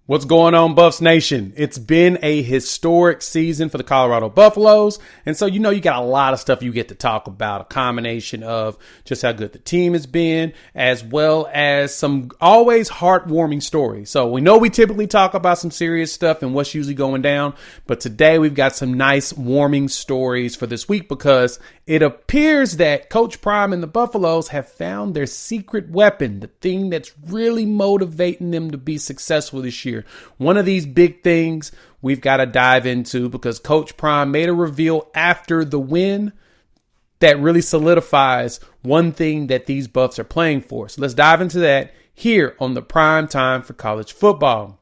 What's going on, Buffs Nation? It's been a historic season for the Colorado Buffaloes. And so, you got a lot of stuff you get to talk about, a combination of just how good the team has been, as well as some always heartwarming stories. So we know we typically talk about some serious stuff and what's usually going down. But today we've got some nice warming stories for this week because it appears that Coach Prime and the Buffaloes have found their secret weapon, the thing that's really motivating them to be successful this year. One of these big things we've got to dive into because Coach Prime made a reveal after the win that really solidifies one thing that these Buffs are playing for. So let's dive into that here on the Prime Time for College Football.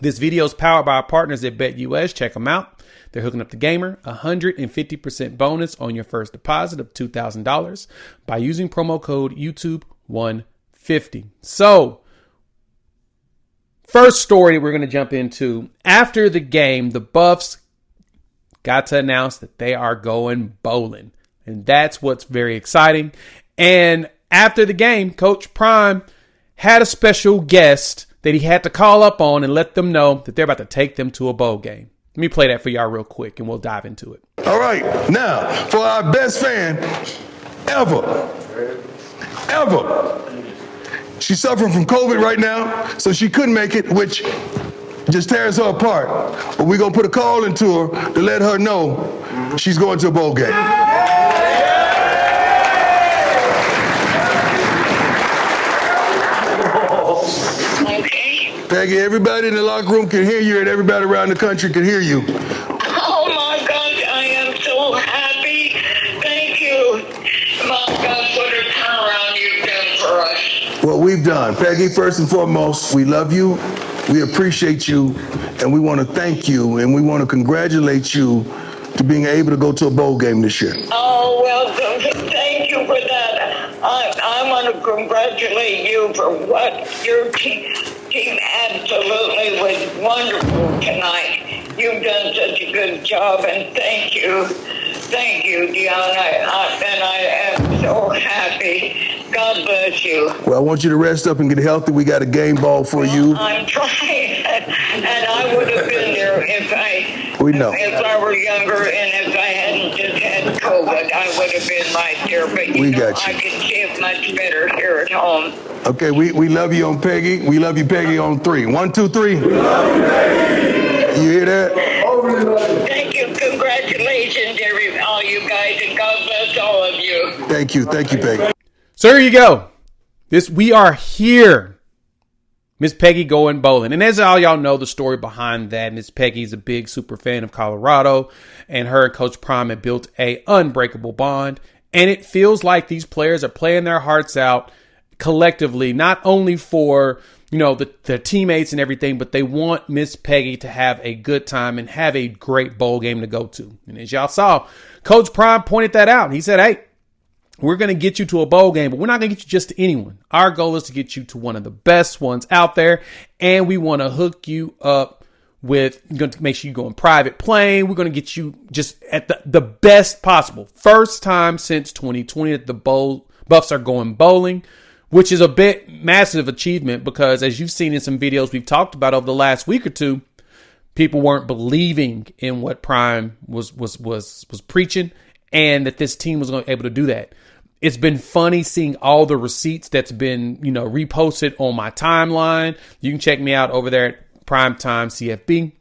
This video is powered by our partners at BetUS. Check them out. They're hooking up the gamer, 150% bonus on your first deposit of $2,000 by using promo code YouTube150. So, first story we're going to jump into. After the game, the Buffs got to announce that they are going bowling. And that's what's very exciting. And after the game, Coach Prime had a special guest that he had to call up on and let them know that they're about to take them to a bowl game. Let me play that for y'all real quick and we'll dive into it. All right, now for our best fan ever. She's suffering from COVID right now, so she couldn't make it, which just tears her apart. But we're going to put a call into her to let her know she's going to a bowl game. Peggy, everybody in the locker room can hear you and everybody around the country can hear you. Oh my God, I am so happy. Thank you. My God, what a turnaround you've done for us. What we've done. Peggy, first and foremost, we love you, we appreciate you, and we want to thank you, and we want to congratulate you to being able to go to a bowl game this year. Oh, well, thank you for that. I want to congratulate you for what your team absolutely was wonderful tonight. You've done such a good job, and thank you. Thank you, Deion. I am so happy. God bless you. Well, I want you to rest up and get healthy. We got a game ball for you. I'm trying, and I would have been there if I were younger and if I hadn't just had COVID. I would have been right there, but I can see it much better here at home. Okay, we love you on Peggy. We love you, Peggy, on 3. 1, 2, 3. We love you, Peggy. You hear that? Thank you. Congratulations, all you guys, and God bless all of you. Thank you, Peggy. So here you go. We are here. Miss Peggy going bowling. And as all y'all know, the story behind that, Miss Peggy's a big super fan of Colorado, and her and Coach Prime have built a unbreakable bond. And it feels like these players are playing their hearts out collectively, not only for, their teammates and everything, but they want Miss Peggy to have a good time and have a great bowl game to go to. And as y'all saw, Coach Prime pointed that out. He said, hey, we're going to get you to a bowl game, but we're not going to get you just to anyone. Our goal is to get you to one of the best ones out there, and we want to hook you up with, going to make sure you go in private plane. We're going to get you just at the best possible. First time since 2020 that the Buffs are going bowling, which is a bit massive achievement because as you've seen in some videos we've talked about over the last week or two, people weren't believing in what Prime was preaching and that this team was going to be able to do that. It's been funny seeing all the receipts that's been, reposted on my timeline. You can check me out over there at Primetime CFB.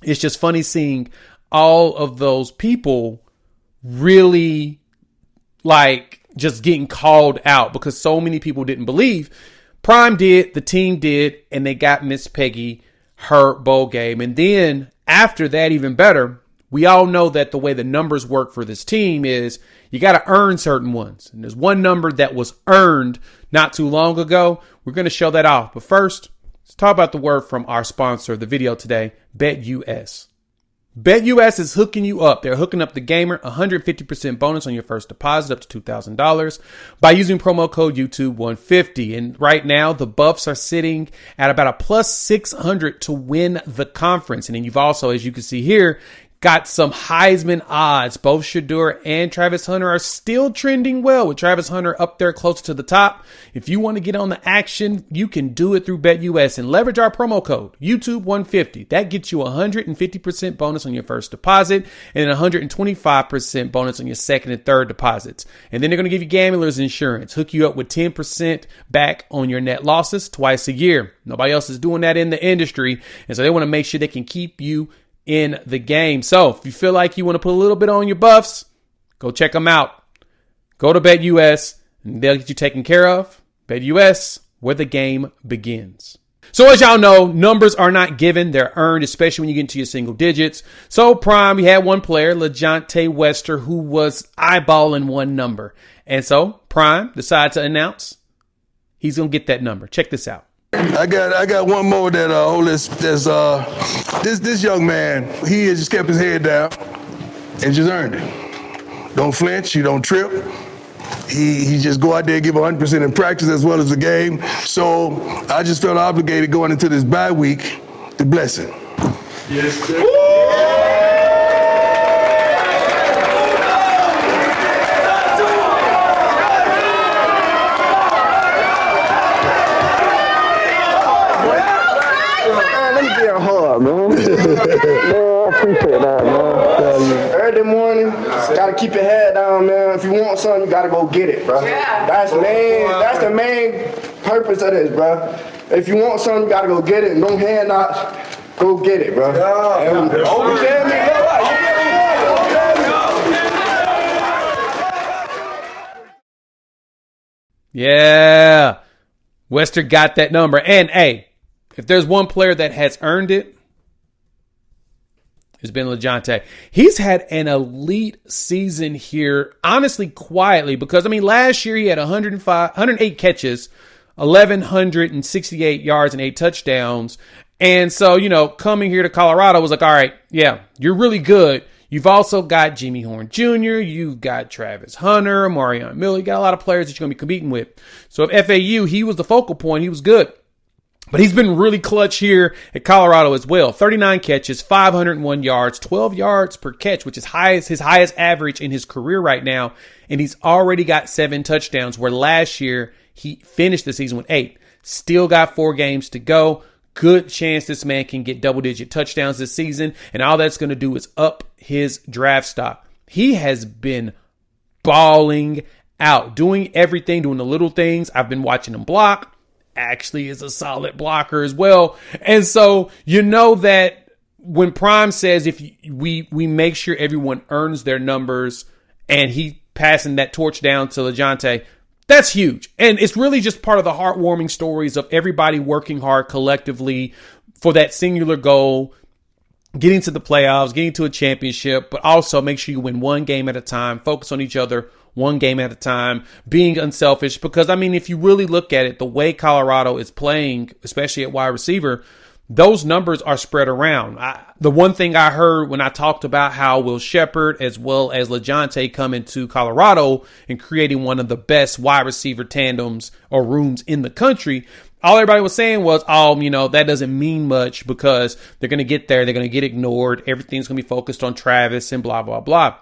It's just funny seeing all of those people really just getting called out because so many people didn't believe. Prime did, the team did, and they got Miss Peggy her bowl game. And then after that, even better, we all know that the way the numbers work for this team is you got to earn certain ones. And there's one number that was earned not too long ago. We're going to show that off. But first, let's talk about the word from our sponsor of the video today, BetUS. BetUS is hooking you up. They're hooking up the gamer, 150% bonus on your first deposit up to $2,000 by using promo code YouTube150. And right now, the Buffs are sitting at about a plus 600 to win the conference. And then you've also, as you can see here, got some Heisman odds. Both Sheduer and Travis Hunter are still trending well, with Travis Hunter up there close to the top. If you want to get on the action, you can do it through BetUS and leverage our promo code YouTube150. That gets you a 150% bonus on your first deposit and a 125% bonus on your second and third deposits. And then they're going to give you Gambler's insurance, hook you up with 10% back on your net losses twice a year. Nobody else is doing that in the industry, and so they want to make sure they can keep you in the game. So if you feel like you want to put a little bit on your buffs, go check them out. Go to BetUS and they'll get you taken care of. BetUS, where the game begins. So as y'all know, numbers are not given, they're earned, especially when you get into your single digits. So Prime, we had one player, LaJohntay Wester, who was eyeballing one number. And so Prime decided to announce he's going to get that number. Check this out. I got one more that this young man, he has just kept his head down and just earned it. Don't flinch, you don't trip. He just go out there and give 100% in practice as well as the game. So I just felt obligated going into this bye week to bless him. Yes, sir. Man, I appreciate that, man. Early morning, gotta keep your head down, man. If you want something, you gotta go get it, bro. Yeah. That's the main purpose of this, bro. If you want something, you gotta go get it. And don't hand out, go get it, bro. Yeah. Wester got that number. And hey, if there's one player that has earned it, it's been LaJohntay. He's had an elite season here, honestly, quietly, because, I mean, last year he had 108 catches, 1,168 yards, and 8 touchdowns. And so, you know, coming here to Colorado was like, all right, yeah, you're really good. You've also got Jimmy Horn Jr., you've got Travis Hunter, Marion Miller. You got a lot of players that you're going to be competing with. So at FAU, he was the focal point. He was good. But he's been really clutch here at Colorado as well. 39 catches, 501 yards, 12 yards per catch, which is his highest average in his career right now. And he's already got 7 touchdowns, where last year he finished the season with 8. Still got 4 games to go. Good chance this man can get double-digit touchdowns this season. And all that's going to do is up his draft stock. He has been balling out, doing everything, doing the little things. I've been watching him block. Actually is a solid blocker as well. And so you know that when Prime says if we make sure everyone earns their numbers, and he passing that torch down to LaJohntay, that's huge. And it's really just part of the heartwarming stories of everybody working hard collectively for that singular goal, getting to the playoffs, getting to a championship, but also make sure you win one game at a time, focus on each other one game at a time, being unselfish. Because, I mean, if you really look at it, the way Colorado is playing, especially at wide receiver, those numbers are spread around. The one thing I heard when I talked about how Will Shepherd as well as LaJohntay come into Colorado and creating one of the best wide receiver tandems or rooms in the country, all everybody was saying was, that doesn't mean much because they're going to get there. They're going to get ignored. Everything's going to be focused on Travis and blah, blah, blah.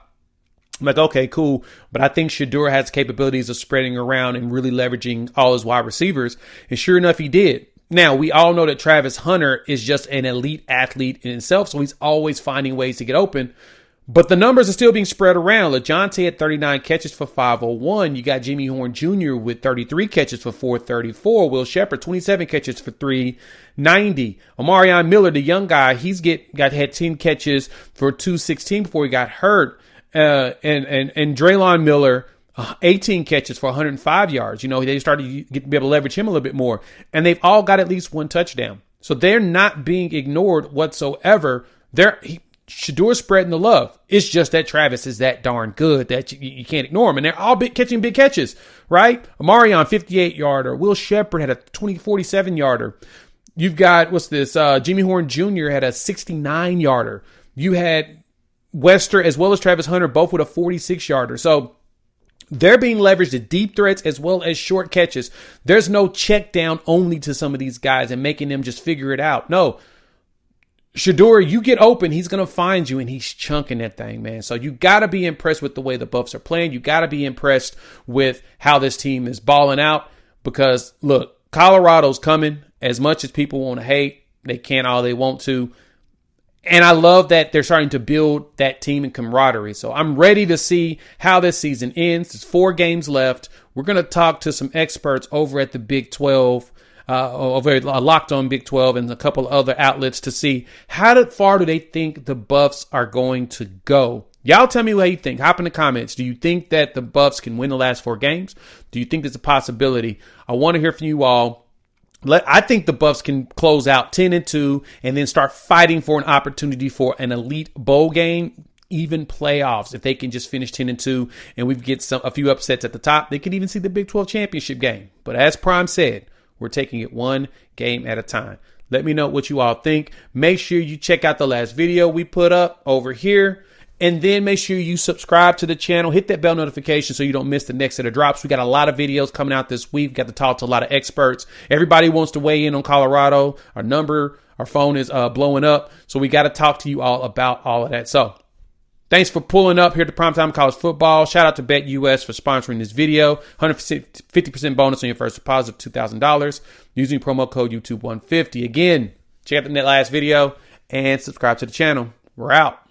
I'm like, okay, cool. But I think Sheduer has capabilities of spreading around and really leveraging all his wide receivers. And sure enough, he did. Now, we all know that Travis Hunter is just an elite athlete in himself, so he's always finding ways to get open. But the numbers are still being spread around. LaJohntay had 39 catches for 501. You got Jimmy Horn Jr. with 33 catches for 434. Will Shepherd, 27 catches for 390. Marion Miller, the young guy, had 10 catches for 216 before he got hurt. And Draylon Miller, 18 catches for 105 yards. They started to be able to leverage him a little bit more. And they've all got at least one touchdown. So they're not being ignored whatsoever. Sheduer's spreading the love. It's just that Travis is that darn good that you can't ignore him. And they're all catching big catches, right? Marion, 58-yarder. Will Shepherd had a 47-yarder. You've got, Jimmy Horn Jr. had a 69-yarder. You had Wester as well as Travis Hunter both with a 46-yarder. So they're being leveraged to deep threats as well as short catches. There's no check down only to some of these guys and making them just figure it out. No. Sheduer, you get open, he's going to find you, and he's chunking that thing, man. So you got to be impressed with the way the Buffs are playing. You got to be impressed with how this team is balling out because, look, Colorado's coming. As much as people want to hate, they can all they want to. And I love that they're starting to build that team and camaraderie. So I'm ready to see how this season ends. There's 4 games left. We're going to talk to some experts over at the Big 12, over Locked On Big 12 and a couple of other outlets to see how far do they think the Buffs are going to go. Y'all tell me what you think. Hop in the comments. Do you think that the Buffs can win the last 4 games? Do you think there's a possibility? I want to hear from you all. I think the Buffs can close out 10-2 and then start fighting for an opportunity for an elite bowl game, even playoffs. If they can just finish 10-2 and we get a few upsets at the top, they could even see the Big 12 championship game. But as Prime said, we're taking it one game at a time. Let me know what you all think. Make sure you check out the last video we put up over here. And then make sure you subscribe to the channel. Hit that bell notification so you don't miss the next set of drops. We got a lot of videos coming out this week. We got to talk to a lot of experts. Everybody wants to weigh in on Colorado. Our phone is blowing up. So we got to talk to you all about all of that. So thanks for pulling up here to Primetime College Football. Shout out to BetUS for sponsoring this video. 150% bonus on your first deposit of $2,000 using promo code YouTube150. Again, check out the last video and subscribe to the channel. We're out.